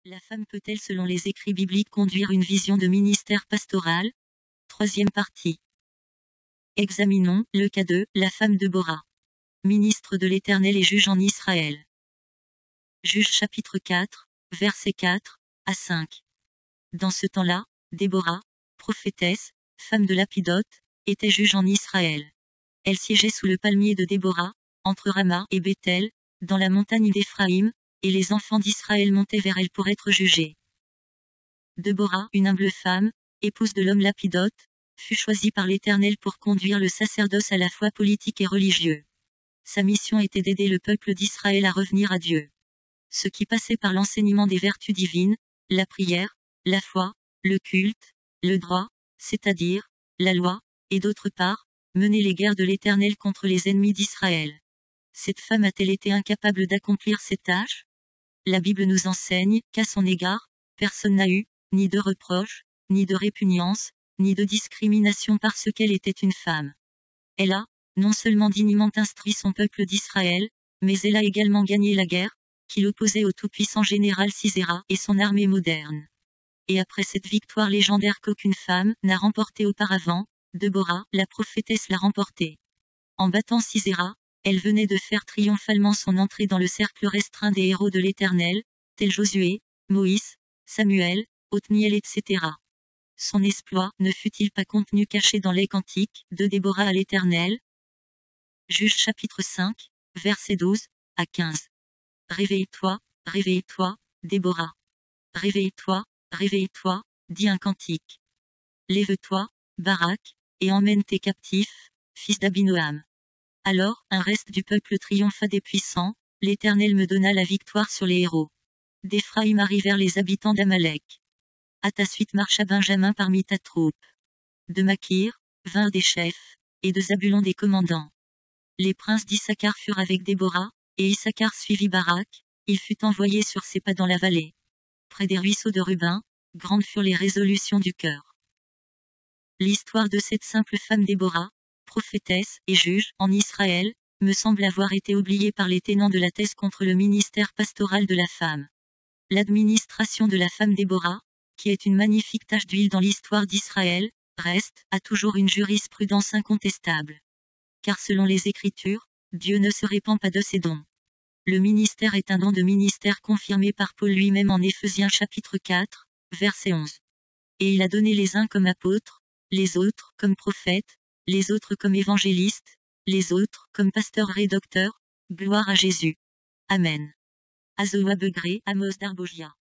La femme peut-elle selon les écrits bibliques conduire une vision de ministère pastoral? Troisième partie. Examinons le cas de la femme de Déborah. Ministre de l'Éternel et juge en Israël. Juge chapitre 4, versets 4 à 5. Dans ce temps-là, Déborah, prophétesse, femme de Lapidote, était juge en Israël. Elle siégeait sous le palmier de Déborah, entre Rama et Bethel, dans la montagne d'Éphraïm, et les enfants d'Israël montaient vers elle pour être jugés. Déborah, une humble femme, épouse de l'homme Lapidote, fut choisie par l'Éternel pour conduire le sacerdoce à la fois politique et religieux. Sa mission était d'aider le peuple d'Israël à revenir à Dieu. Ce qui passait par l'enseignement des vertus divines, la prière, la foi, le culte, le droit, c'est-à-dire la loi, et d'autre part, mener les guerres de l'Éternel contre les ennemis d'Israël. Cette femme a-t-elle été incapable d'accomplir ces tâches? La Bible nous enseigne qu'à son égard, personne n'a eu, ni de reproche, ni de répugnance, ni de discrimination parce qu'elle était une femme. Elle a, non seulement dignement instruit son peuple d'Israël, mais elle a également gagné la guerre, qui l'opposait au tout-puissant général Sisera et son armée moderne. Et après cette victoire légendaire qu'aucune femme n'a remportée auparavant, Déborah, la prophétesse l'a remportée. En battant Sisera, elle venait de faire triomphalement son entrée dans le cercle restreint des héros de l'Éternel, tels Josué, Moïse, Samuel, Othniel etc. Son exploit ne fut-il pas contenu caché dans les cantiques de Déborah à l'Éternel? Juge chapitre 5, versets 12 à 15. Réveille-toi, Déborah. Réveille-toi, dit un cantique. Lève-toi, Barak, et emmène tes captifs, fils d'Abinoam. Alors, un reste du peuple triompha des puissants, l'Éternel me donna la victoire sur les héros. D'Éphraïm arrivèrent les habitants d'Amalek. À ta suite marcha Benjamin parmi ta troupe. De Makir, vinrent des chefs, et de Zabulon des commandants. Les princes d'Issachar furent avec Déborah, et Issachar suivit Barak, il fut envoyé sur ses pas dans la vallée. Près des ruisseaux de Ruben, grandes furent les résolutions du cœur. L'histoire de cette simple femme Déborah, prophétesse et juge en Israël, me semble avoir été oubliée par les tenants de la thèse contre le ministère pastoral de la femme. L'administration de la femme Déborah, qui est une magnifique tache d'huile dans l'histoire d'Israël, reste, à toujours une jurisprudence incontestable. Car selon les Écritures, Dieu ne se répand pas de ses dons. Le ministère est un don de ministère confirmé par Paul lui-même en Éphésiens chapitre 4, verset 11. Et il a donné les uns comme apôtres, les autres comme prophètes, les autres comme évangélistes, les autres comme pasteurs et docteurs, gloire à Jésus. Amen. Azoa Begré, Amos Darbogia.